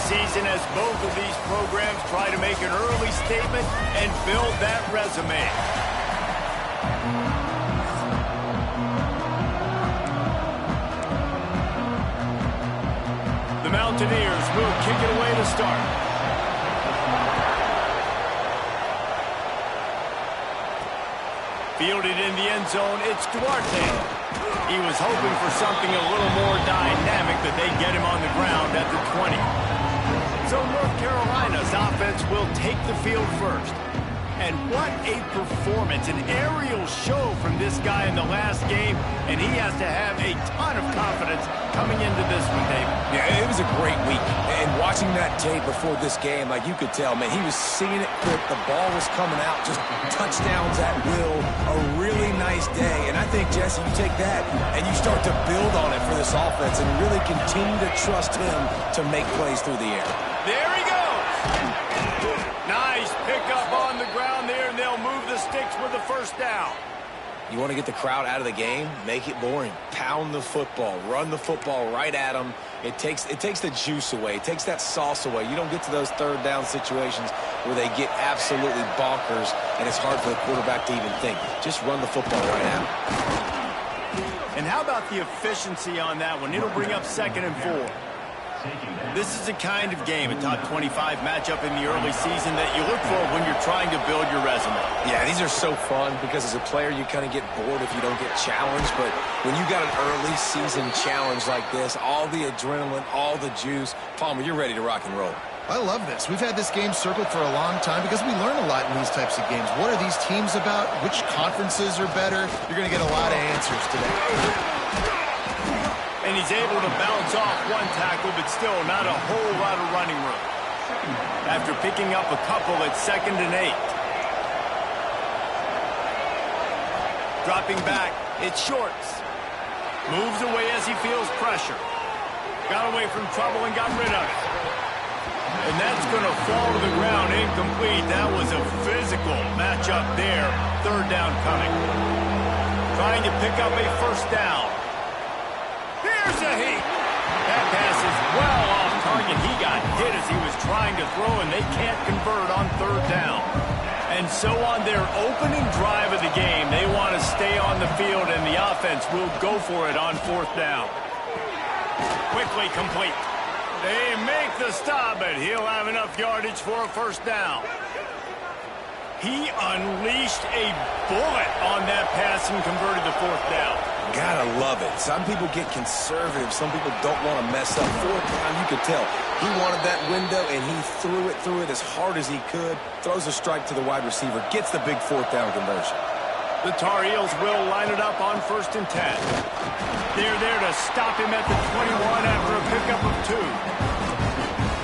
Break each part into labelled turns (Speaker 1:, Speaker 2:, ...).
Speaker 1: Season as both of these programs try to make an early statement and build that resume. The Mountaineers will kick it away to start. Fielded in the end zone, it's Duarte. He was hoping for something a little more dynamic, but they get him on the ground at the 20. So North Carolina's offense will take the field first. And what a performance, an aerial show from this guy in the last game, and he has to have a ton of confidence coming into this one, David.
Speaker 2: Yeah, it was a great week. And watching that tape before this game, like you could tell, man, he was seeing it quick. The ball was coming out, just touchdowns at will. A really nice day. And I think, Jesse, you take that and you start to build on it for this offense and really continue to trust him to make plays through the air.
Speaker 1: There he goes. Nice pickup on the ground there, and they'll move the sticks with the first down.
Speaker 2: You want to get the crowd out of the game? Make it boring. Pound the football. Run the football right at them. It takes the juice away. It takes that sauce away. You don't get to those third down situations where they get absolutely bonkers, and it's hard for the quarterback to even think. Just run the football right at them.
Speaker 1: And how about the efficiency on that one? It'll bring up 2nd and 4. This is the kind of game, a top 25 matchup in the early season, that you look for when you're trying to build your resume.
Speaker 2: Yeah, these are so fun because as a player you kind of get bored if you don't get challenged, but when you got an early season challenge like this, all the adrenaline, all the juice, Palmer, you're ready to rock and roll.
Speaker 3: I love this. We've had this game circled for a long time because we learn a lot in these types of games. What are these teams about? Which conferences are better? You're going to get a lot of answers today.
Speaker 1: And he's able to bounce off one tackle, but still not a whole lot of running room. After picking up a couple at 2nd and 8. Dropping back, it's Shorts. Moves away as he feels pressure. Got away from trouble and got rid of it. And that's going to fall to the ground incomplete. That was a physical matchup there. 3rd down coming. Trying to pick up a first down. Here's a heat. That pass is well off target. He got hit as he was trying to throw, and they can't convert on 3rd down. And so on their opening drive of the game, they want to stay on the field, and the offense will go for it on 4th down. Quickly complete. They make the stop, but he'll have enough yardage for a first down. He unleashed a bullet on that pass and converted the 4th down.
Speaker 2: Gotta love it. Some people get conservative. Some people don't want to mess up. 4th down, you could tell. He wanted that window, and he threw it as hard as he could. Throws a strike to the wide receiver. Gets the big 4th down conversion.
Speaker 1: The Tar Heels will line it up on 1st and 10. They're there to stop him at the 21 after a pickup of 2.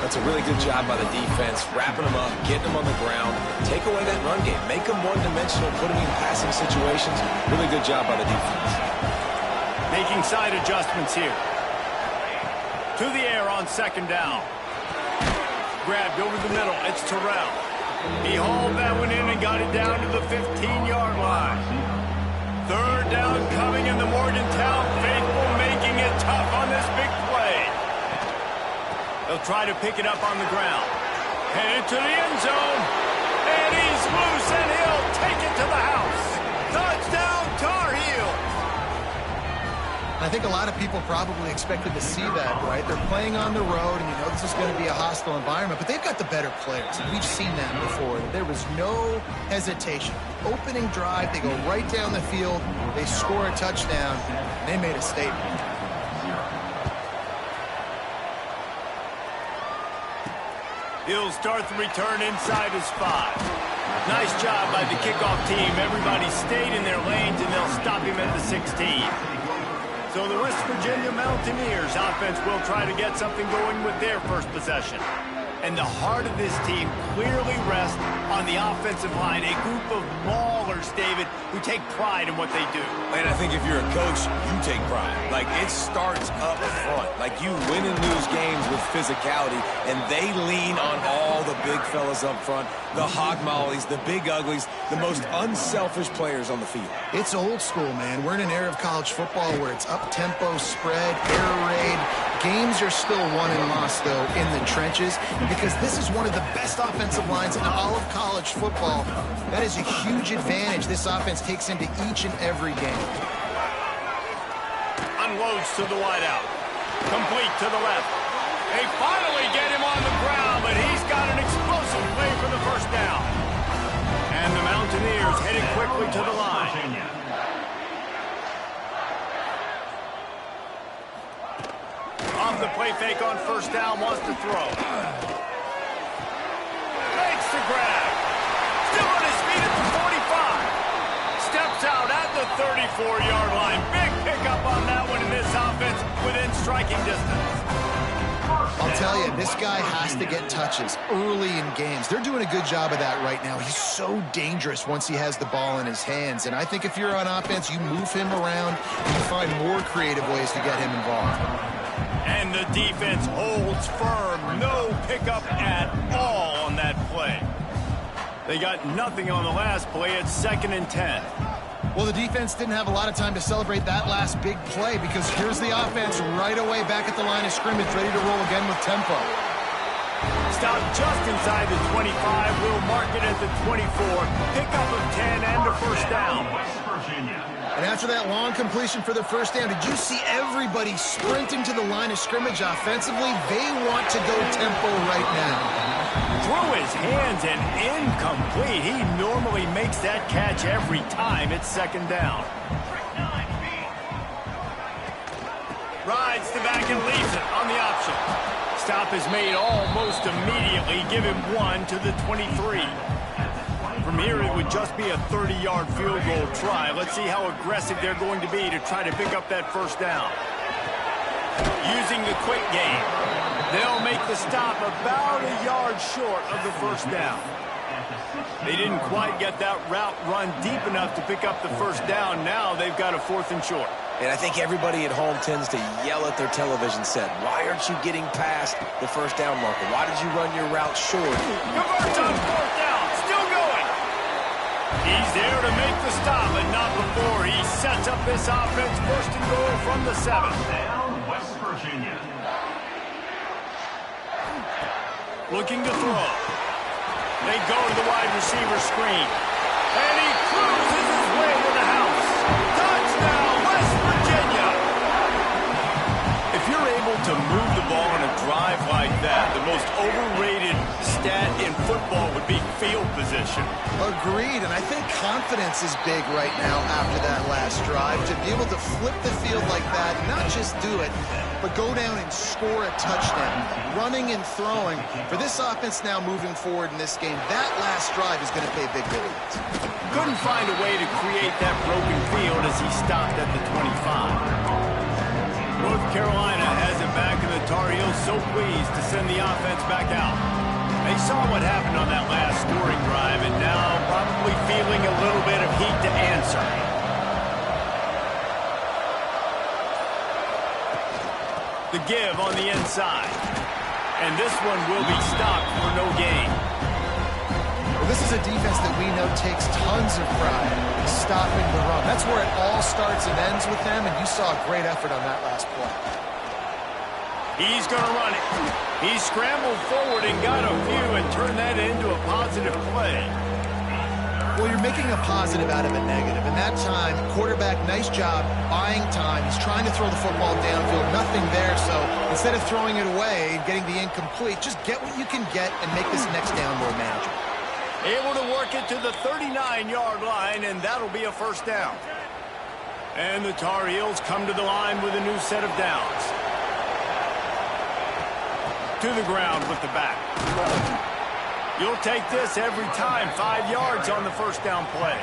Speaker 2: That's a really good job by the defense, wrapping them up, getting them on the ground, take away that run game, make them one-dimensional, put them in passing situations. Really good job by the defense.
Speaker 1: Making side adjustments here. To the air on 2nd down. Grabbed over the middle. It's Terrell. He hauled that one in and got it down to the 15-yard line. 3rd down coming, in the Morgantown faithful making it tough on this big play. They'll try to pick it up on the ground. Headed to the end zone. And he's loose, and he'll take it to the house. Touchdown, Tar Heels.
Speaker 3: I think a lot of people probably expected to see that, right? They're playing on the road, and you know this is going to be a hostile environment, but they've got the better players. And we've seen that before. There was no hesitation. Opening drive, they go right down the field, they score a touchdown, and they made a statement.
Speaker 1: He'll start the return inside his 5. Nice job by the kickoff team. Everybody stayed in their lanes, and they'll stop him at the 16. So the West Virginia Mountaineers offense will try to get something going with their first possession. And the heart of this team clearly rests on the offensive line, a group of maulers, David, who take pride in what they do.
Speaker 2: And I think if you're a coach, you take pride. Like, it starts up front. Like, you win and lose games with physicality, and they lean on all the big fellas up front, the hog mollies, the big uglies, the most unselfish players on the field.
Speaker 3: It's old school, man. We're in an era of college football where it's up-tempo, spread, air raid. Games are still won and lost, though, in the trenches. And because this is one of the best offensive lines in all of college football, that is a huge advantage this offense takes into each and every game.
Speaker 1: Unloads to the wideout. Complete to the left. They finally get him on the ground, but he's got an explosive play for the first down. And the Mountaineers heading quickly to the line. Off the play fake on first down, wants to throw. Makes the grab. Still on his feet at the 45. Steps out at the 34-yard line. Big pickup on that one in this offense within striking distance.
Speaker 3: I'll tell you, this guy has to get touches early in games. They're doing a good job of that right now. He's so dangerous once he has the ball in his hands. And I think if you're on offense, you move him around and you find more creative ways to get him involved.
Speaker 1: And the defense holds firm. No pickup at all on that play. They got nothing on the last play. It's 2nd and 10.
Speaker 3: Well, the defense didn't have a lot of time to celebrate that last big play because here's the offense right away back at the line of scrimmage, ready to roll again with tempo.
Speaker 1: Stop just inside the 25. We'll mark it at the 24. Pickup of 10 and a first down.
Speaker 3: And after that long completion for the first down, did you see everybody sprinting to the line of scrimmage offensively? They want to go tempo right now.
Speaker 1: Through his hands and incomplete. He normally makes that catch every time. It's 2nd down. Rides the back and leaves it on the option. Stop is made almost immediately. Give him 1 to the 23. From here, it would just be a 30-yard field goal try. Let's see how aggressive they're going to be to try to pick up that first down. Using the quick game, they'll make the stop about a yard short of the first down. They didn't quite get that route run deep enough to pick up the first down. Now they've got a 4th and short.
Speaker 2: And I think everybody at home tends to yell at their television set. Why aren't you getting past the first down marker? Why did you run your route short?
Speaker 1: Converts on 4th down. Still going. He's there to make the stop, but not before he sets up this offense. 1st and goal from the 7.
Speaker 4: Down, West Virginia.
Speaker 1: Looking to throw. They go to the wide receiver screen. And he cruises his way to the house. Touchdown, West Virginia! If you're able to move the ball on a drive like that, the most overrated stat in football would be field position.
Speaker 3: Agreed, and I think confidence is big right now after that last drive. To be able to flip the field like that, not just do it, but go down and score a touchdown. Running and throwing. For this offense now moving forward in this game, that last drive is going to pay big dividends.
Speaker 1: Couldn't find a way to create that broken field as he stopped at the 25. North Carolina has it back, and the Tar Heels so pleased to send the offense back out. They saw what happened on that last scoring drive, and now probably feeling a little bit of heat to answer. The give on the inside. And this one will be stopped for no gain.
Speaker 3: Well, this is a defense that we know takes tons of pride in stopping the run. That's where it all starts and ends with them, and you saw a great effort on that last play.
Speaker 1: He's going to run it. He scrambled forward and got a few and turned that into a positive play.
Speaker 3: Well, you're making a positive out of a negative. And that time, quarterback, nice job buying time. He's trying to throw the football downfield. Nothing there, so instead of throwing it away and getting the incomplete, just get what you can get and make this next down more manageable.
Speaker 1: Able to work it to the 39-yard line, and that'll be a first down. And the Tar Heels come to the line with a new set of downs. to the ground with the back. You'll take this every time. 5 yards on the first down play.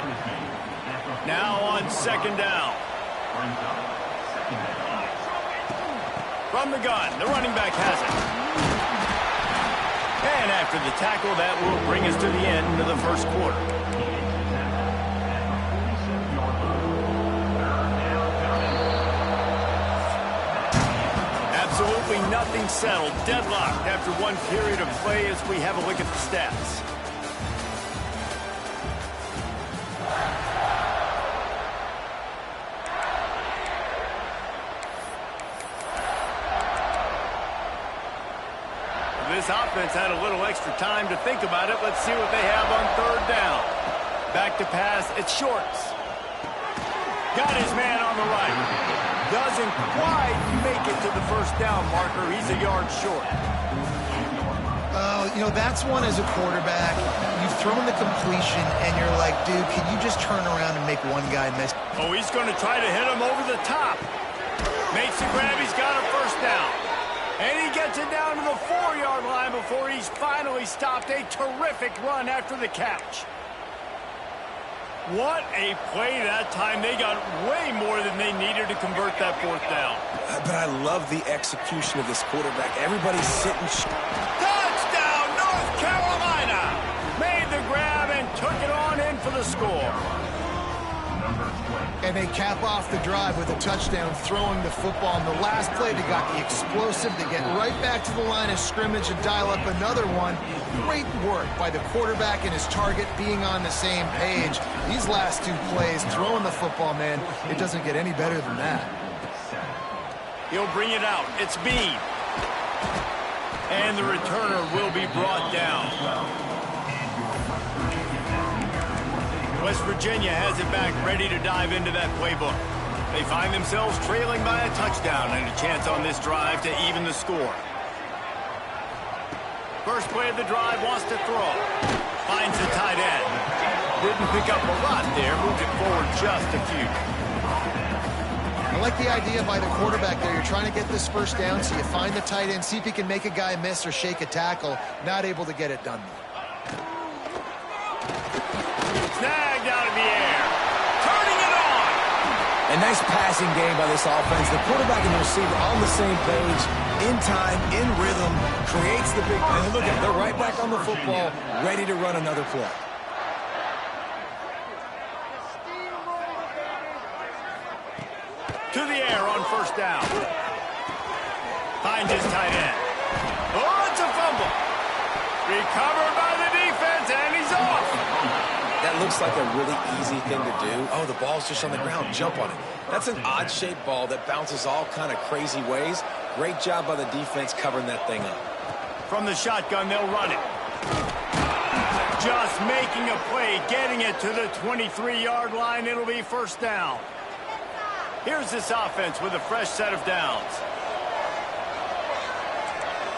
Speaker 1: Now on second down. From the gun, the running back has it. And after the tackle, that will bring us to the end of the first quarter. Absolutely nothing settled. Deadlocked after one period of play as we have a look at the stats. This offense had a little extra time to think about it. Let's see what they have on third down. Back to pass. It's Shorts. Got his man on the right. Doesn't quite make it to the first down marker. He's a yard short.
Speaker 3: You know, that's one as a quarterback. You've thrown the completion, and you're like, dude, can you just turn around and make one guy miss?
Speaker 1: Oh, he's going to try to hit him over the top. Makes a grab. He's got a first down. And he gets it down to the 4-yard line before he's finally stopped. A terrific run after the catch. What a play that time. They got way more than they needed to convert that fourth down.
Speaker 2: But I love the execution of this quarterback. Everybody's sitting.
Speaker 1: Touchdown, North Carolina! Made the grab and took it on in for the score.
Speaker 3: And they cap off the drive with a touchdown, throwing the football. In the last play, they got the explosive to get right back to the line of scrimmage and dial up another one. Great work by the quarterback and his target being on the same page. These last two plays, throwing the football, man, it doesn't get any better than that.
Speaker 1: He'll bring it out. It's Bean. And the returner will be brought down. West Virginia has it back, ready to dive into that playbook. They find themselves trailing by a touchdown and a chance on this drive to even the score. First play of the drive, wants to throw. Finds the tight end. Didn't pick up a lot there, moved it forward just a few.
Speaker 3: I like the idea by the quarterback there. You're trying to get this first down, so you find the tight end, see if he can make a guy miss or shake a tackle. Not able to get it done.
Speaker 1: Snagged out of the air. Turning it on.
Speaker 2: A nice passing game by this offense. The quarterback and the receiver on the same page, in time, in rhythm, creates the big play. Look at it, they're right back on the football, ready to run another play.
Speaker 1: To the air on first down. Finds his tight end. Oh, it's a fumble. Recovered by the defense, and he's off.
Speaker 2: That looks like a really easy thing to do. Oh, the ball's just on the ground. Jump on it. That's an odd-shaped ball that bounces all kind of crazy ways. Great job by the defense covering that thing up.
Speaker 1: From the shotgun, they'll run it. Just making a play, getting it to the 23-yard line. It'll be first down. Here's this offense with a fresh set of downs.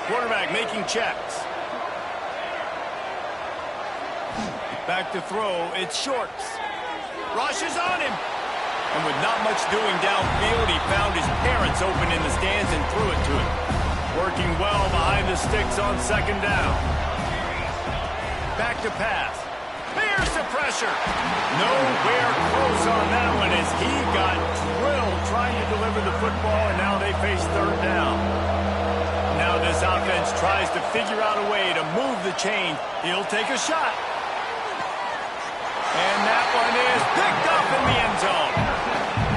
Speaker 1: Quarterback making checks. Back to throw, it's Shorts. Rushes on him. And with not much doing downfield, he found his parents open in the stands and threw it to him. Working well behind the sticks on second down. Back to pass. Here's the pressure. Nowhere close on that one as he got drilled trying to deliver the football, and now they face third down. Now this offense tries to figure out a way to move the chain. He'll take a shot. And that one is picked up in the end zone.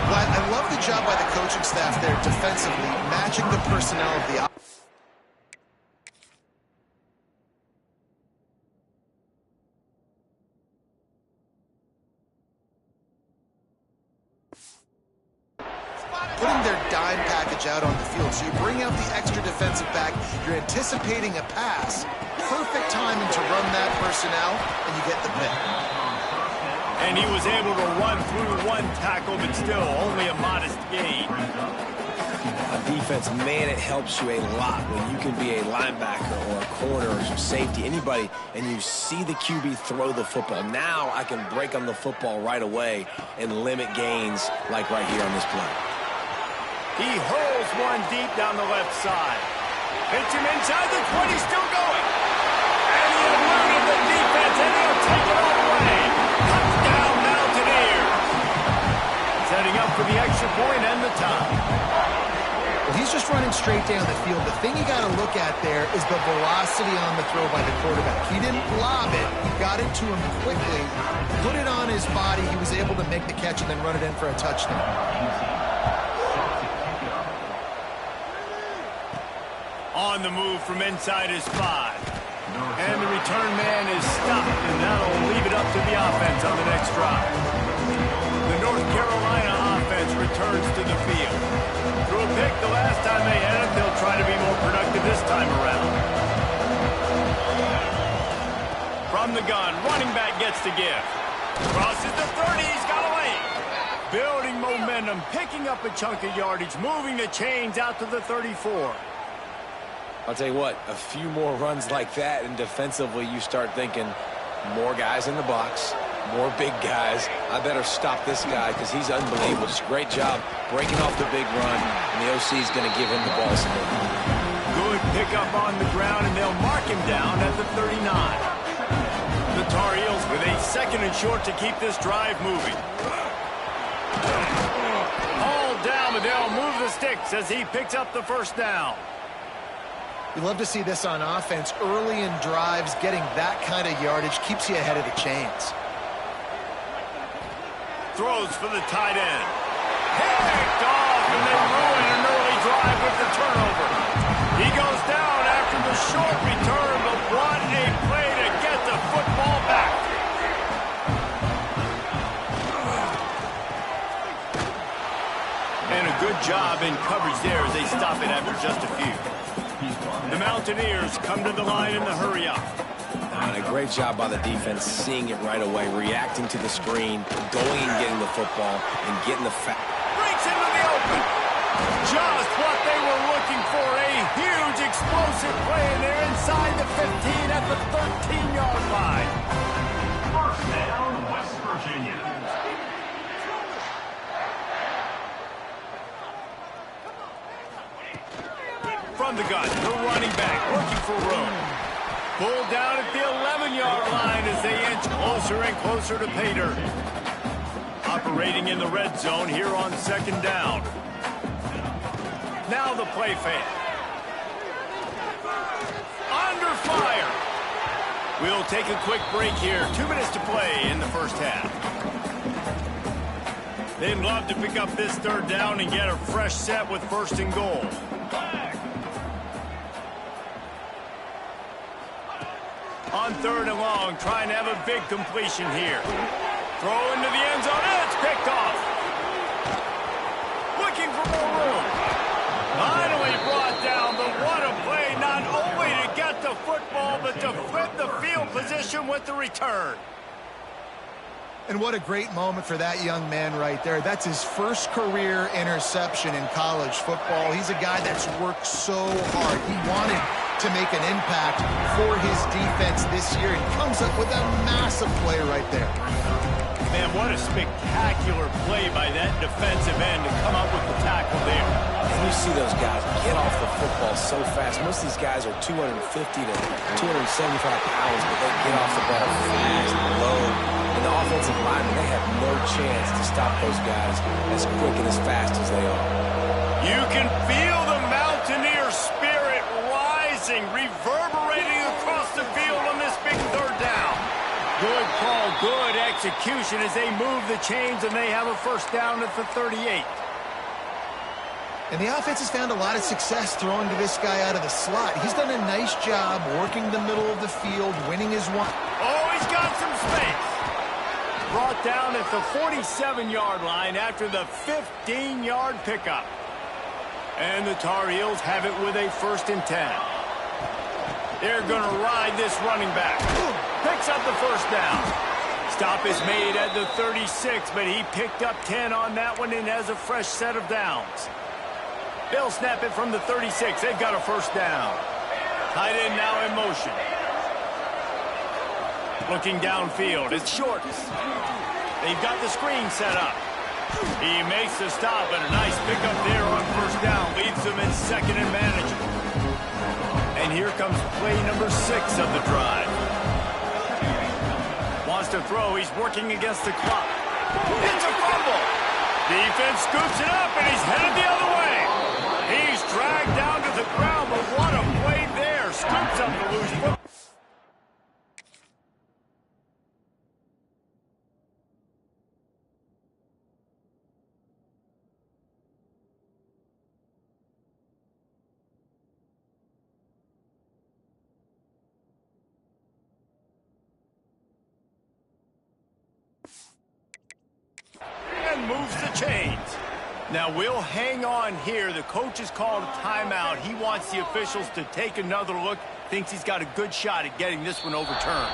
Speaker 3: Well, I love the job by the coaching staff there defensively, matching the personnel of the offense. Putting their dime package out on the field. So you bring out the extra defensive back. You're anticipating a pass. Perfect timing to run that personnel, and you get the pick.
Speaker 1: And he was able to run through one tackle, but still only a modest gain.
Speaker 2: On defense, man, it helps you a lot when you can be a linebacker or a corner or some safety, anybody, and you see the QB throw the football. Now I can break on the football right away and limit gains like right here on this play.
Speaker 1: He hurls one deep down the left side. Hits him inside the 20, still going. And he eluded the defense, and he'll take it all the way. Touchdown, Mountaineers. Setting up for the extra point and the tie.
Speaker 3: Well, he's just running straight down the field. The thing you got to look at there is the velocity on the throw by the quarterback. He didn't lob it. He got it to him quickly, put it on his body. He was able to make the catch and then run it in for a touchdown.
Speaker 1: On the move from inside his 5. And the return man is stopped, and that'll leave it up to the offense on the next drive. The North Carolina offense returns to the field. Threw a pick the last time they had it. They'll try to be more productive this time around. From the gun, running back gets to give. Crosses the 30, he's got a lane. Building momentum, picking up a chunk of yardage, moving the chains out to the 34.
Speaker 2: I'll tell you what, a few more runs like that, and defensively you start thinking more guys in the box, more big guys. I better stop this guy because he's unbelievable. Just great job breaking off the big run, and the OC is going to give him the ball some more.
Speaker 1: Good pickup on the ground, and they'll mark him down at the 39. The Tar Heels with a second and short to keep this drive moving. Hauled down, but they'll move the sticks as he picks up the first down.
Speaker 3: You love to see this on offense. Early in drives, getting that kind of yardage keeps you ahead of the chains.
Speaker 1: Throws for the tight end. Picked off, and they ruin an early drive with the turnover. He goes down after the short return, but what a play to get the football back. And a good job in coverage there as they stop it after just a few. The Mountaineers come to the line in the hurry-up.
Speaker 2: And a great job by the defense, seeing it right away, reacting to the screen, going and getting the football, and getting the
Speaker 1: breaks into the open. Just what they were looking for, a huge explosive play, and they're inside the 15 at the 13-yard line.
Speaker 4: First down, West Virginia.
Speaker 1: From the gun, the running back looking for room. Pulled down at the 11-yard line as they inch closer and closer to pay dirt. Operating in the red zone here on second down. Now the play fake. Under fire. We'll take a quick break here. 2 minutes to play in the first half. They'd love to pick up this third down and get a fresh set with first and goal. On third and long, trying to have a big completion here. Throw into the end zone, and it's picked off. Looking for more room. Finally brought down, but what a play, not only to get the football, but to flip the field position with the return.
Speaker 3: And what a great moment for that young man right there. That's his first career interception in college football. He's a guy that's worked so hard. He wanted to make an impact for his defense this year. He comes up with a massive play right there.
Speaker 1: Man, what a spectacular play by that defensive end to come up with the tackle there.
Speaker 2: And you see those guys get off the football so fast. Most of these guys are 250 to 275 pounds, but they get off the ball fast, low. And the offensive linemen, they have no chance to stop those guys as quick and as fast as they are.
Speaker 1: You can feel the Mountaineer spirit rising, reverberating across the field on this big third down. Good call, good execution as they move the chains, and they have a first down at the 38.
Speaker 3: And the offense has found a lot of success throwing to this guy out of the slot. He's done a nice job working the middle of the field, winning his one.
Speaker 1: Oh, he's got some space. Brought down at the 47-yard line after the 15-yard pickup. And the Tar Heels have it with a 1st and 10. They're going to ride this running back. Picks up the first down. Stop is made at the 36, but he picked up 10 on that one and has a fresh set of downs. They'll snap it from the 36. They've got a first down. Tight end now in motion. Looking downfield, it's Shorts. They've got the screen set up. He makes the stop, and a nice pickup there on first down. Leads them in second and manageable. here comes play number 6 of the drive. Wants to throw. He's working against the clock. It's a fumble. Defense scoops it up, and he's headed the other way. He's dragged down to the ground, but what a play there. Scoops up the loose football. Moves the chains. Now we'll hang on here. The coach has called a timeout. He wants the officials to take another look. Thinks he's got a good shot at getting this one overturned.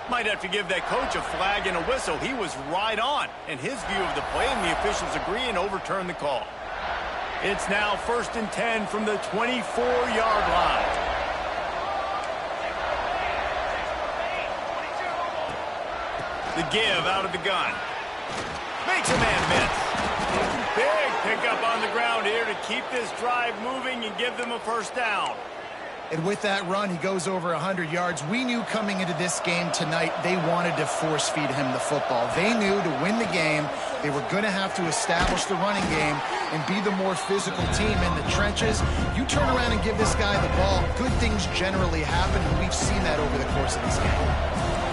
Speaker 1: Might have to give that coach a flag and a whistle. He was right on in his view of the play, and the officials agree and overturn the call. It's now 1st and 10 from the 24-yard line. The give out of the gun. Makes a man miss. Big pickup on the ground here to keep this drive moving and give them a first down.
Speaker 3: And with that run, he goes over 100 yards. We knew coming into this game tonight they wanted to force feed him the football. They knew to win the game, they were going to have to establish the running game and be the more physical team in the trenches. You turn around and give this guy the ball, good things generally happen, and we've seen that over the course of this game.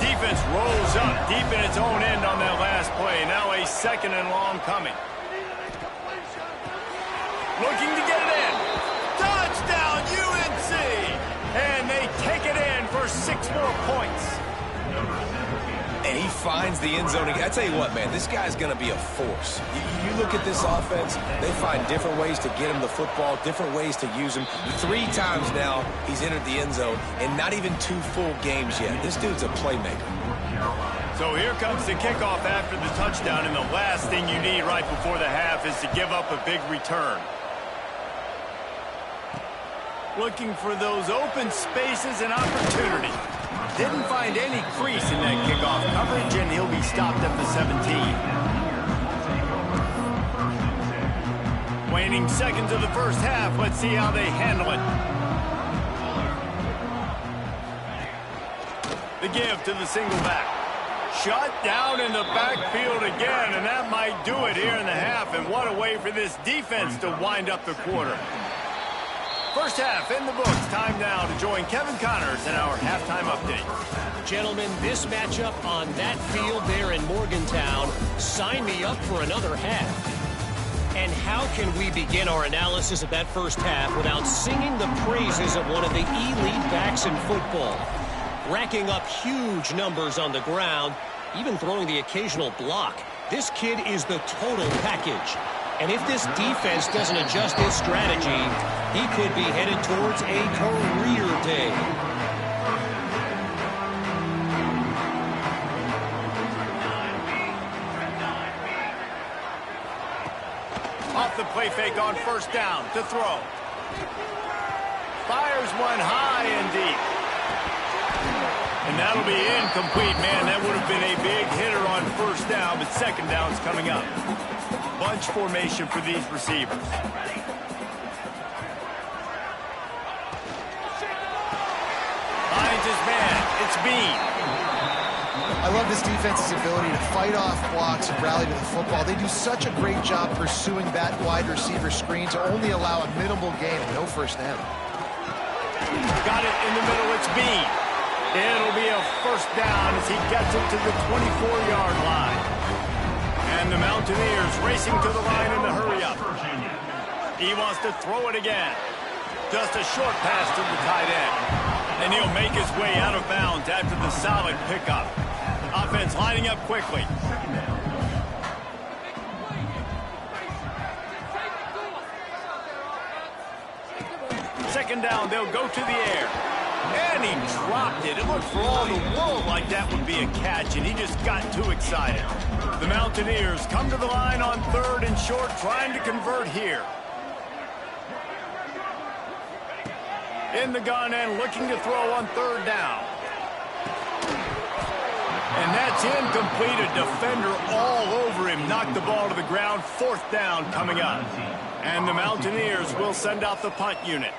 Speaker 1: Defense rolls up deep in its own end on that last play. Now a 2nd and long coming. Looking to get it in. Touchdown, UNC! And they take it in for 6 more points.
Speaker 2: And he finds the end zone. I tell you what, man, this guy's going to be a force. You look at this offense, they find different ways to get him the football, different ways to use him. 3 times now he's entered the end zone, and not even 2 full games yet. This dude's a playmaker.
Speaker 1: So here comes the kickoff after the touchdown, and the last thing you need right before the half is to give up a big return. Looking for those open spaces and opportunity. Didn't find any crease in that kickoff coverage, and he'll be stopped at the 17. Waning seconds of the first half. Let's see how they handle it. The give to the single back. Shut down in the backfield again, and that might do it here in the half. And what a way for this defense to wind up the quarter. First half in the books. Time now to join Kevin Connors in our halftime update.
Speaker 5: Gentlemen, this matchup on that field there in Morgantown, sign me up for another half. And how can we begin our analysis of that first half without singing the praises of one of the elite backs in football? Racking up huge numbers on the ground, even throwing the occasional block. This kid is the total package. And if this defense doesn't adjust its strategy, he could be headed towards a career day.
Speaker 1: Off the play fake on first down to throw. Fires one high and deep. And that'll be incomplete, man. That would have been a big hitter on first down, but second down's coming up. Bunch formation for these receivers. Finds his man. It's Bean.
Speaker 3: I love this defense's ability to fight off blocks and rally to the football. They do such a great job pursuing that wide receiver screen to only allow a minimal gain and no first down.
Speaker 1: Got it in the middle. It's Bean. It'll be a first down as he gets it to the 24-yard line. And the Mountaineers racing to the line in the hurry-up. He wants to throw it again. Just a short pass to the tight end. And he'll make his way out of bounds after the solid pickup. Offense lining up quickly. Second down, they'll go to the air. And he dropped it. It looked for all the world like that would be a catch, and he just got too excited. The Mountaineers come to the line on 3rd and short, trying to convert here. In the gun and looking to throw on 3rd down. And that's incomplete. A defender all over him. Knocked the ball to the ground. 4th down coming up. And the Mountaineers will send out the punt unit.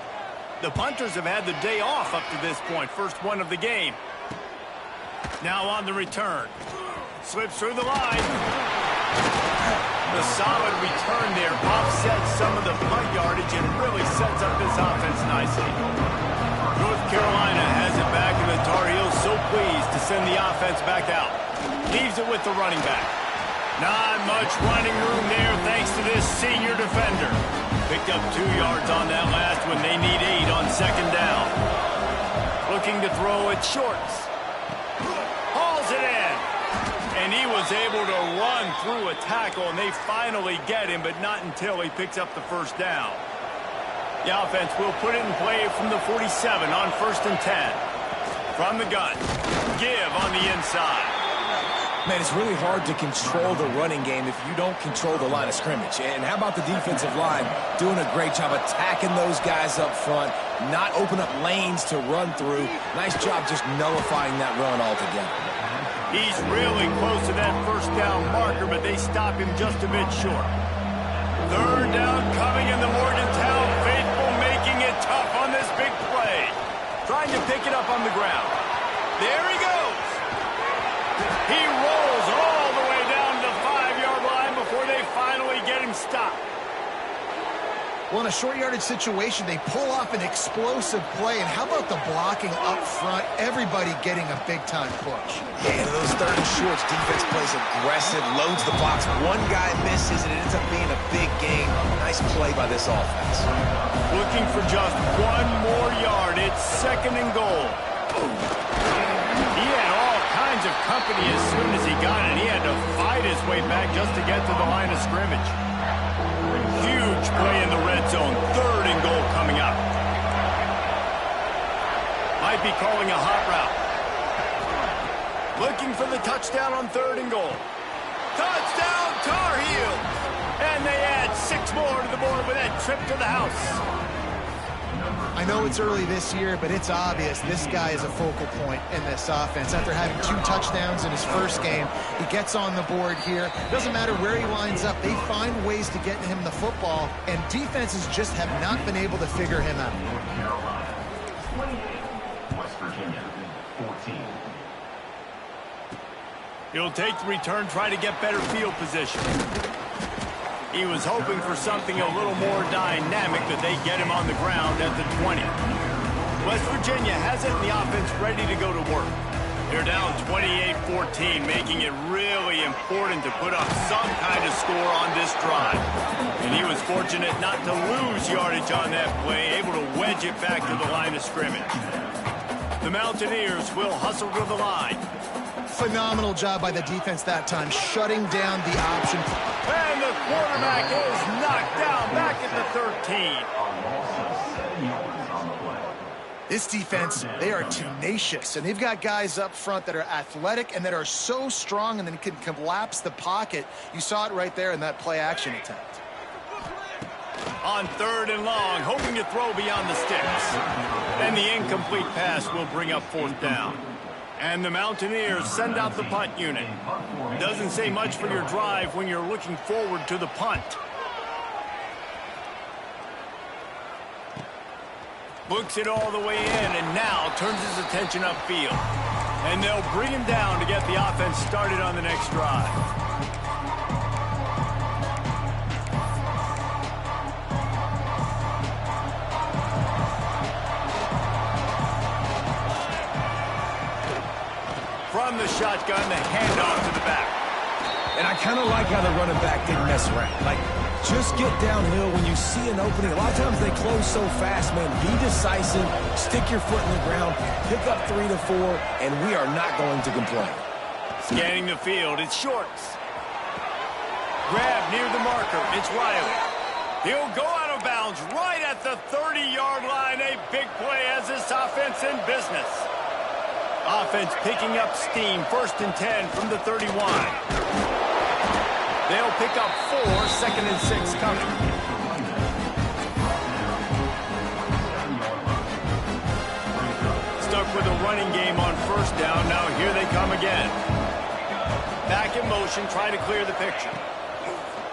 Speaker 1: The punters have had the day off up to this point. First one of the game. Now on the return. Slips through the line. The solid return there offsets some of the punt yardage and really sets up this offense nicely. North Carolina has it back, and the Tar Heels so pleased to send the offense back out. Leaves it with the running back. Not much running room there thanks to this senior defender. Picked up 2 yards on that last when they need 8 on second down. Looking to throw it shorts. Hauls it in. And he was able to run through a tackle, and they finally get him, but not until he picks up the first down. The offense will put it in play from the 47 on 1st and 10. From the gun. Give on the inside.
Speaker 2: Man, it's really hard to control the running game if you don't control the line of scrimmage. And how about the defensive line doing a great job attacking those guys up front, not open up lanes to run through. Nice job just nullifying that run altogether.
Speaker 1: He's really close to that first down marker, but they stop him just a bit short. Third down coming in the Morgantown faithful, making it tough on this big play. Trying to pick it up on the ground. There he goes. He rolls all the way down to the 5-yard line before they finally get him stopped.
Speaker 3: Well, in a short yardage situation, they pull off an explosive play. And how about the blocking up front? Everybody getting a big-time push.
Speaker 2: Yeah, and those third and shorts, defense plays aggressive, loads the box. One guy misses, and it ends up being a big gain. Nice play by this offense.
Speaker 1: Looking for just 1 more yard. It's 2nd and goal. He had all kinds of company as soon as he got it. He had to fight his way back just to get to the line of scrimmage. Huge play in the red zone. 3rd and goal coming up. Might be calling a hot route. Looking for the touchdown on 3rd and goal. Touchdown, Tar Heels! And they add 6 more to the board with that trip to the house.
Speaker 3: I know it's early this year, but it's obvious this guy is a focal point in this offense. After having 2 touchdowns in his first game, he gets on the board here. Doesn't matter where he lines up. They find ways to get him the football, and defenses just have not been able to figure him out.
Speaker 4: West Virginia, 14.
Speaker 1: He'll take the return, try to get better field position. He was hoping for something a little more dynamic, but they get him on the ground at the 20. West Virginia has it in the offense ready to go to work. They're down 28-14, making it really important to put up some kind of score on this drive. And he was fortunate not to lose yardage on that play, able to wedge it back to the line of scrimmage. The Mountaineers will hustle to the line.
Speaker 3: Phenomenal job by the defense that time, shutting down the option.
Speaker 1: And the quarterback is knocked down back at the 13.
Speaker 3: This defense, they are tenacious, and they've got guys up front that are athletic and that are so strong and then can collapse the pocket. You saw it right there in that play-action attempt.
Speaker 1: On 3rd and long, hoping to throw beyond the sticks. And the incomplete pass will bring up 4th down. And the Mountaineers send out the punt unit. Doesn't say much for your drive when you're looking forward to the punt. Books it all the way in and now turns his attention upfield. And they'll bring him down to get the offense started on the next drive. From the shotgun, the handoff to the back.
Speaker 2: And I kind of like how the running back didn't mess around. Like, just get downhill when you see an opening. A lot of times they close so fast, man. Be decisive, stick your foot in the ground, pick up 3 to 4, and we are not going to complain.
Speaker 1: Scanning the field, it's Shorts. Grab near the marker, it's Riley. He'll go out of bounds right at the 30-yard line. A big play as this offense in business. Offense picking up steam, 1st and 10 from the 31. They'll pick up 4, 2nd and 6 coming. Stuck with a running game on 1st down. Now here they come again. Back in motion, try to clear the picture.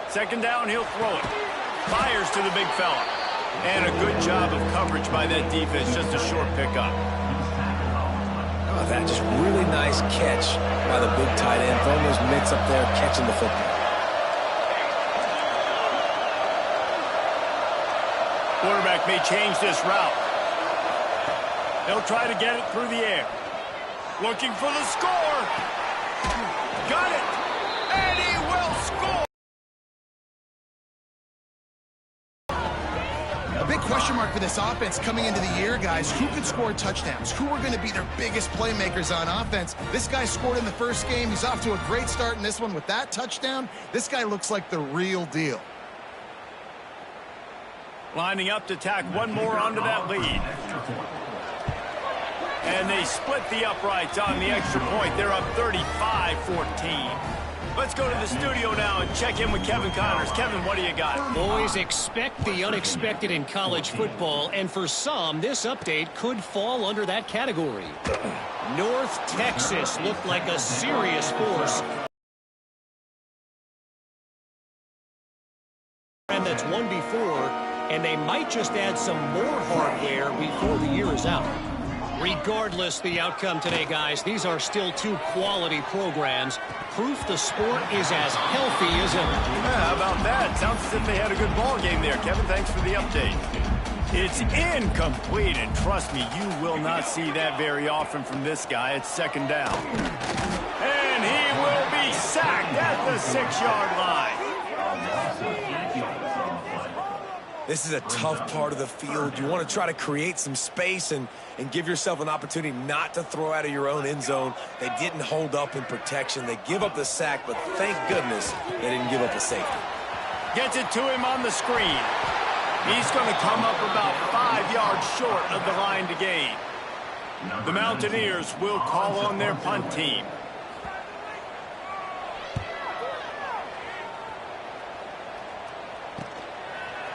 Speaker 1: 2nd down, he'll throw it. Fires to the big fella. And a good job of coverage by that defense, just a short pickup.
Speaker 2: Oh, that just really nice catch by the big tight end. Throwing those mitts up there, catching the football.
Speaker 1: Quarterback may change this route. They'll try to get it through the air. Looking for the score. Got it. And he will score.
Speaker 3: A big question mark for this offense coming into the year, guys. Who could score touchdowns? Who are going to be their biggest playmakers on offense? This guy scored in the first game. He's off to a great start in this one with that touchdown. This guy looks like the real deal.
Speaker 1: Lining up to tack one more onto that lead. And they split the uprights on the extra point. They're up 35-14. Let's go to the studio now and check in with Kevin Connors. Kevin, what do you got?
Speaker 5: Always expect the unexpected in college football, and for some, this update could fall under that category. North Texas looked like a serious force. And that's won before, and they might just add some more hardware before the year is out. Regardless the outcome today, guys, these are still two quality programs. Proof the sport is as healthy as ever.
Speaker 1: Yeah, how about that? Sounds as if they had a good ball game there. Kevin, thanks for the update. It's incomplete, and trust me, you will not see that very often from this guy. It's second down. And he will be sacked at the 6-yard line.
Speaker 2: This is a tough part of the field. You want to try to create some space and give yourself an opportunity not to throw out of your own end zone. They didn't hold up in protection. They give up the sack, but thank goodness they didn't give up a safety.
Speaker 1: Gets it to him on the screen. He's going to come up about 5 yards short of the line to gain. The Mountaineers will call on their punt team.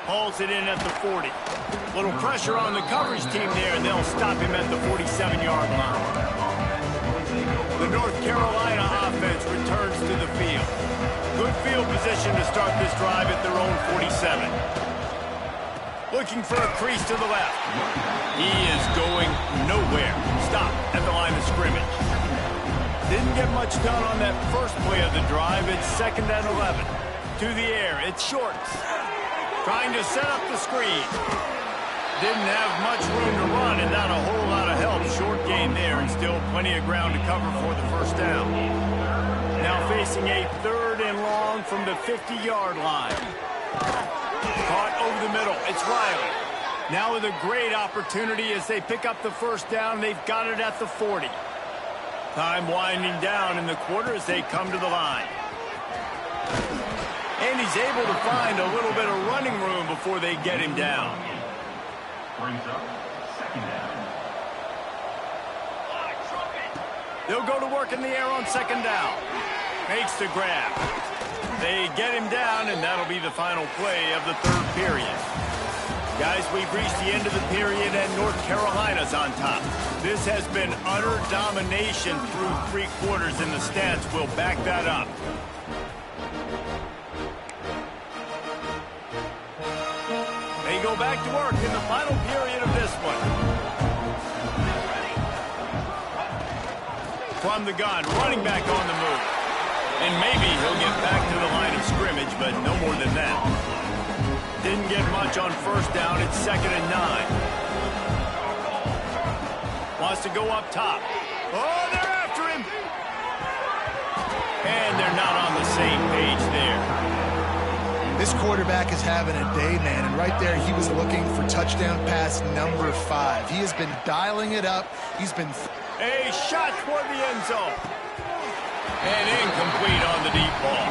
Speaker 1: Hauls it in at the 40. Little pressure on the coverage team there, and they'll stop him at the 47-yard line. The North Carolina offense returns to the field. Good field position to start this drive at their own 47. Looking for a crease to the left. He is going nowhere. Stop at the line of scrimmage. Didn't get much done on that first play of the drive. It's 2nd and 11. To the air. It's Shorts. Trying to set up the screen. Didn't have much room to run and not a whole lot of help. Short gain there and still plenty of ground to cover for the first down. Now facing a 3rd and long from the 50-yard line. Caught over the middle. It's Riley. Now with a great opportunity as they pick up the first down. They've got it at the 40. Time winding down in the quarter as they come to the line. And he's able to find a little bit of running room before they get him down.
Speaker 4: Brings up 2nd down.
Speaker 1: They'll go to work in the air on 2nd down. Makes the grab. They get him down, and that'll be the final play of the 3rd period. Guys, we've reached the end of the period, and North Carolina's on top. This has been utter domination through 3 quarters, and the stats will back that up. They go back to work in the final period of this one. From the gun, running back on the move. And maybe he'll get back to the line of scrimmage, but no more than that. Didn't get much on first down. It's 2nd and 9. Wants to go up top. Oh, they're after him. And they're not on the same page there.
Speaker 3: This quarterback is having a day, man, and right there he was looking for touchdown pass number 5. He has been dialing it up. He's been...
Speaker 1: A shot toward the end zone. And incomplete on the deep ball.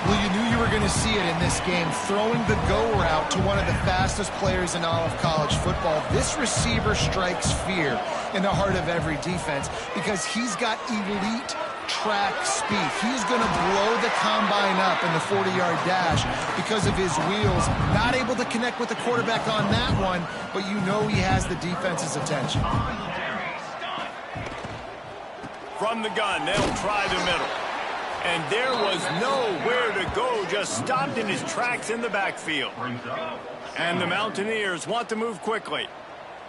Speaker 3: Well, you knew you were going to see it in this game, throwing the go route to one of the fastest players in all of college football. This receiver strikes fear in the heart of every defense because he's got elite track speed. He's going to blow the combine up in the 40-yard dash because of his wheels. Not able to connect with the quarterback on that one, but you know he has the defense's attention.
Speaker 1: From the gun, they'll try the middle. And there was nowhere to go, just stopped in his tracks in the backfield. And the Mountaineers want to move quickly.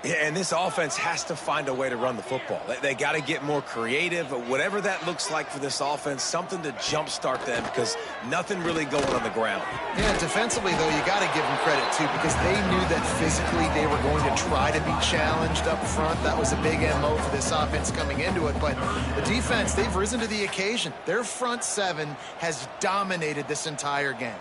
Speaker 2: Yeah, and this offense has to find a way to run the football. They got to get more creative, whatever that looks like for this offense, something to jumpstart them because nothing really going on the ground.
Speaker 3: Yeah, defensively, though, you got to give them credit, too, because they knew that physically they were going to try to be challenged up front. That was a big MO for this offense coming into it. But the defense, they've risen to the occasion. Their front seven has dominated this entire game.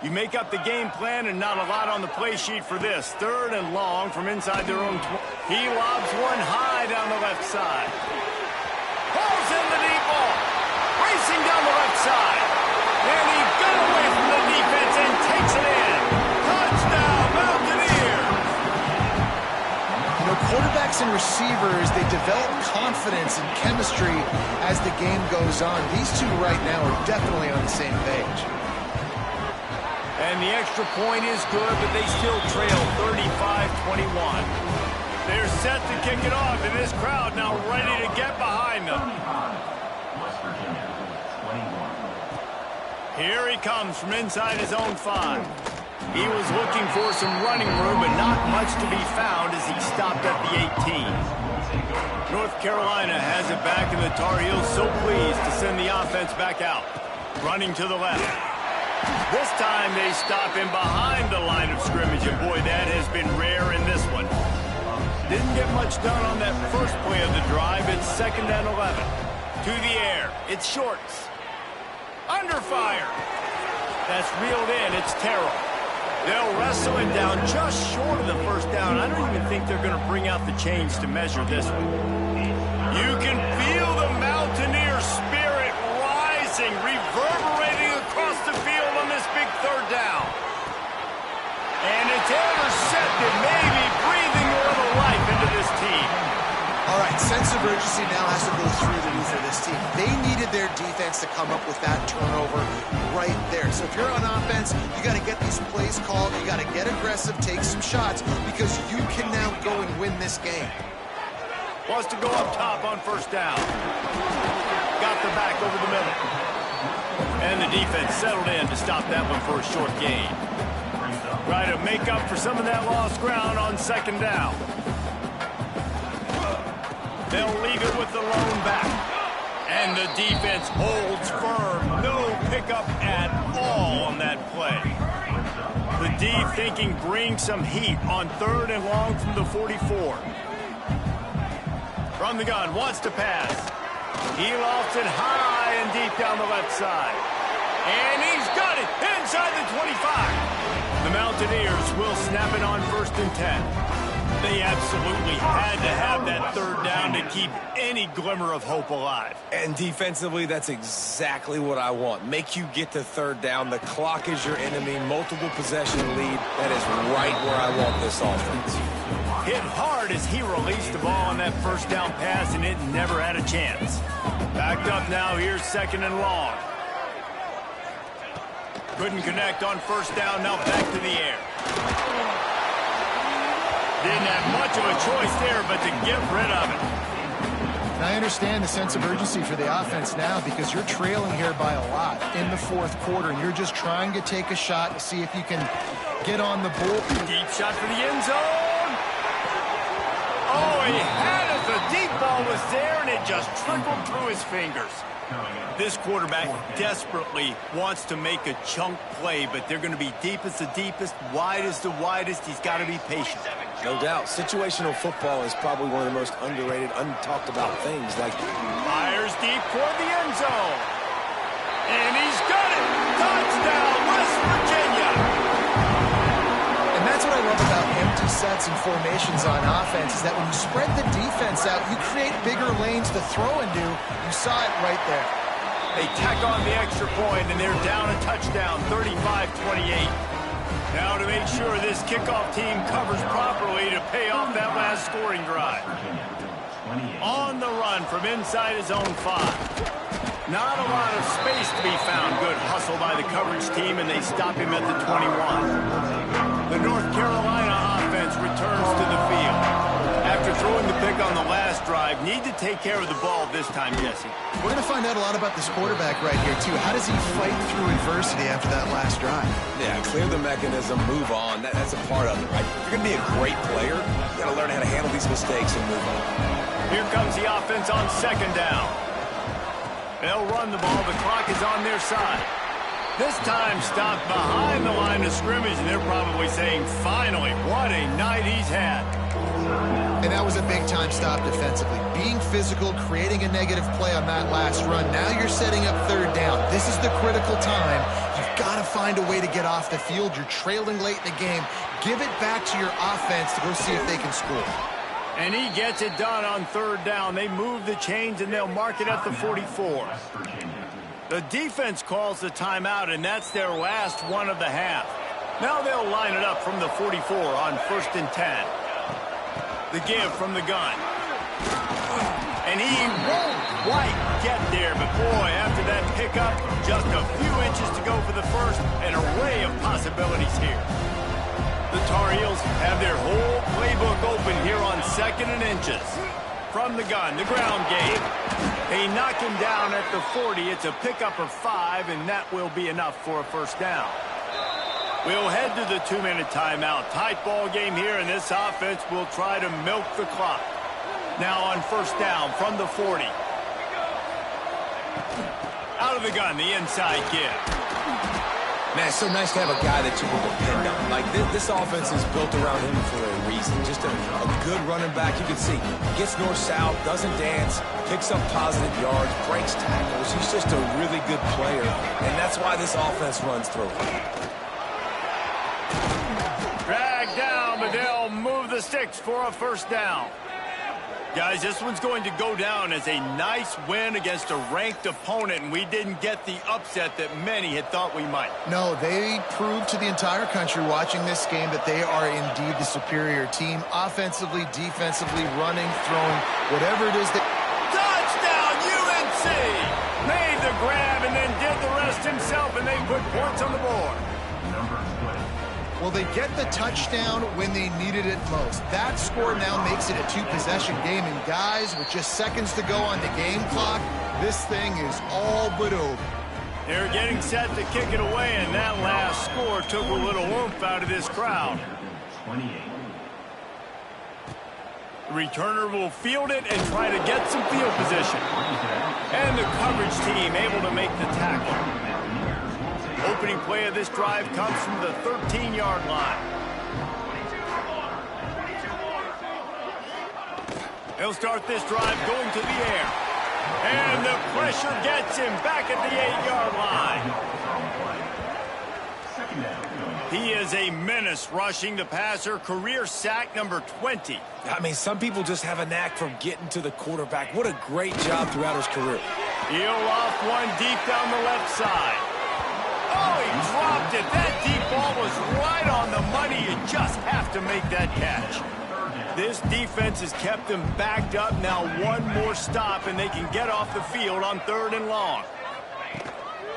Speaker 1: You make up the game plan and not a lot on the play sheet for this. 3rd and long from inside their own 20. He lobs one high down the left side. Pulls in the deep ball. Racing down the left side. And he got away from the defense and takes it in. Touchdown, Mountaineers!
Speaker 3: You know, quarterbacks and receivers, they develop confidence and chemistry as the game goes on. These two right now are definitely on the same page.
Speaker 1: And the extra point is good, but they still trail 35-21. They're set to kick it off, and this crowd now ready to get behind them. Here he comes from inside his own 5. He was looking for some running room, but not much to be found as he stopped at the 18. North Carolina has it back, and the Tar Heels so pleased to send the offense back out. Running to the left. This time they stop him behind the line of scrimmage, and boy, that has been rare in this one. Didn't get much done on that first play of the drive. It's 2nd and 11. To the air. It's Shorts. Under fire. That's reeled in. It's Terrell. They'll wrestle it down just short of the first down. I don't even think they're going to bring out the chains to measure this one. You can feel the Mountaineer spirit rising, reverberating across the field on this big 3rd down. And it's intercepted, maybe breathing a little life into this team.
Speaker 3: All right, sense of urgency now has to go through the roof for this team. They needed their defense to come up with that turnover right there. So if you're on offense, you got to get these plays called. You got to get aggressive, take some shots, because you can now go and win this game.
Speaker 1: Wants to go up top on 1st down. Got the back over the middle. And the defense settled in to stop that one for a short gain. Try to make up for some of that lost ground on 2nd down. They'll leave it with the lone back. And the defense holds firm. No pickup at all on that play. The D thinking bring some heat on 3rd and long from the 44. From the gun, wants to pass. He lofts it high and deep down the left side. And he's got it inside the 25. The Mountaineers will snap it on 1st and 10. They absolutely had to have that 3rd down to keep any glimmer of hope alive.
Speaker 2: And defensively, that's exactly what I want. Make you get to 3rd down. The clock is your enemy. Multiple possession lead. That is right where I want this offense.
Speaker 1: Hit hard as he released the ball on that 1st down pass, and it never had a chance. Backed up now, here's 2nd and long. Couldn't connect on 1st down, now back to the air. Didn't have much of a choice there, but to get rid of it.
Speaker 3: I understand the sense of urgency for the offense now because you're trailing here by a lot in the 4th quarter, and you're just trying to take a shot to see if you can get on the board.
Speaker 1: Deep shot for the end zone. Oh, he had it. The deep ball was there, and it just trickled through his fingers. This quarterback desperately wants to make a chunk play, but they're going to be deep as the deepest, wide as the widest. He's got to be patient.
Speaker 2: No doubt. Situational football is probably one of the most underrated, untalked about things.
Speaker 1: Fires deep toward the end zone. And he's got it. Touchdown, West Virginia.
Speaker 3: And that's what I love about empty sets and formations on offense is that when you spread the defense out, you create bigger lanes to throw into. You saw it right there.
Speaker 1: They tack on the extra point, and they're down a touchdown, 35-28. Now to make sure this kickoff team covers properly to pay off that last scoring drive. On the run from inside his own 5. Not a lot of space to be found. Good hustle by the coverage team, and they stop him at the 21. The North Carolina offense returns to the field. After throwing the pick on the last drive, drive need to take care of the ball this time, Jesse.
Speaker 3: We're going to find out a lot about this quarterback right here, too. How does he fight through adversity after that last drive?
Speaker 2: Yeah, clear the mechanism, move on. That's a part of it, right? If you're going to be a great player, you got to learn how to handle these mistakes and move on.
Speaker 1: Here comes the offense on second down. They'll run the ball. The clock is on their side. This time stopped behind the line of scrimmage, and they're probably saying, finally, what a night he's had.
Speaker 3: And that was a big-time stop defensively. Being physical, creating a negative play on that last run. Now you're setting up third down. This is the critical time. You've got to find a way to get off the field. You're trailing late in the game. Give it back to your offense to go see if they can score.
Speaker 1: And he gets it done on third down. They move the chains, and they'll mark it at the 44. The defense calls the timeout, and that's their last one of the half. Now they'll line it up from the 44 on 1st and 10. The give from the gun. And he won't quite get there, but boy, after that pickup, just a few inches to go for the first. An array of possibilities here. The Tar Heels have their whole playbook open here on 2nd and inches. From the gun, the ground game. They knock him down at the 40. It's a pickup of 5, and that will be enough for a first down. We'll head to the 2-minute timeout. Tight ball game here, and this offense will try to milk the clock. Now on first down from the 40. Out of the gun, the inside give.
Speaker 2: Man, it's so nice to have a guy that you can depend on. Like, this offense is built around him for a reason. Just a good running back. You can see, gets north-south, doesn't dance, picks up positive yards, breaks tackles. He's just a really good player, and that's why this offense runs through.
Speaker 1: Dragged down, but they'll move the sticks for a first down. Guys, this one's going to go down as a nice win against a ranked opponent, and we didn't get the upset that many had thought we might.
Speaker 3: No, they proved to the entire country watching this game that they are indeed the superior team. Offensively, defensively, running, throwing, whatever it is that...
Speaker 1: Touchdown, UNC! Made the grab and then did the rest himself, and they put points on the board.
Speaker 3: Well, they get the touchdown when they needed it most. That score now makes it a 2-possession game. And guys, with just seconds to go on the game clock, this thing is all but over.
Speaker 1: They're getting set to kick it away, and that last score took a little oomph out of this crowd. The returner will field it and try to get some field position. And the coverage team able to make the tackle. Opening play of this drive comes from the 13-yard line. They'll start this drive going to the air. And the pressure gets him back at the 8-yard line. He is a menace rushing the passer. Career sack number 20.
Speaker 2: I mean, some people just have a knack for getting to the quarterback. What a great job throughout his career.
Speaker 1: He'll off one deep down the left side. Oh, he dropped it. That deep ball was right on the money. You just have to make that catch. This defense has kept them backed up. Now one more stop, and they can get off the field on 3rd and long.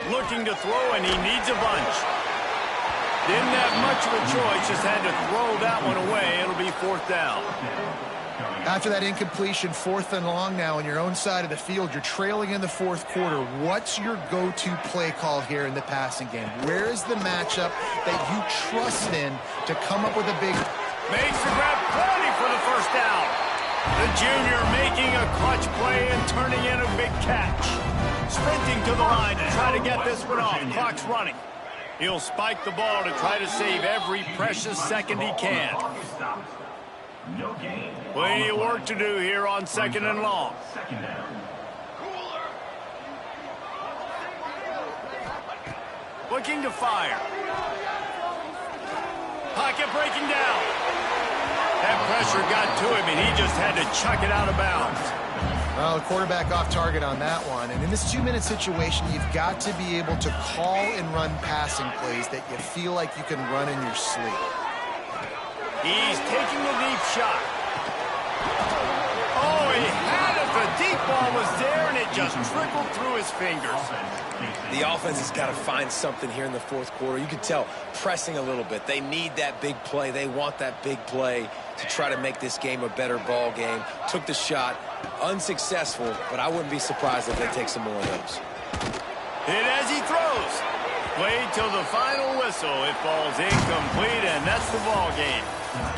Speaker 1: Looking to throw, and he needs a bunch. Didn't have much of a choice. Just had to throw that one away. It'll be 4th down.
Speaker 3: After that incompletion, 4th and long now on your own side of the field, you're trailing in the 4th quarter. What's your go-to play call here in the passing game? Where is the matchup that you trust in to come up with a big...
Speaker 1: Makes the grab, plenty for the first down. The junior making a clutch play and turning in a big catch. Sprinting to the line to try to get this one off. Clock's running. He'll spike the ball to try to save every precious second he can. Plenty of work to do here on 2nd and long. Looking to fire. Pocket breaking down. That pressure got to him, and he just had to chuck it out of bounds.
Speaker 3: Well, the quarterback off target on that one. And in this 2-minute situation, you've got to be able to call and run passing plays that you feel like you can run in your sleep.
Speaker 1: He's taking the deep shot. Oh, he had it. The deep ball was there, and it just trickled through his fingers.
Speaker 2: The offense has got to find something here in the 4th quarter. You can tell, pressing a little bit. They need that big play. They want that big play to try to make this game a better ball game. Took the shot, Unsuccessful, but I wouldn't be surprised if they take some more of those.
Speaker 1: Hit as he throws. Played till the final whistle. It falls incomplete, and that's the ball game.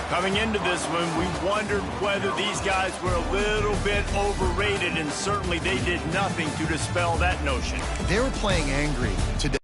Speaker 1: Coming into this one, we wondered whether these guys were a little bit overrated, and certainly they did nothing to dispel that notion.
Speaker 3: They were playing angry today.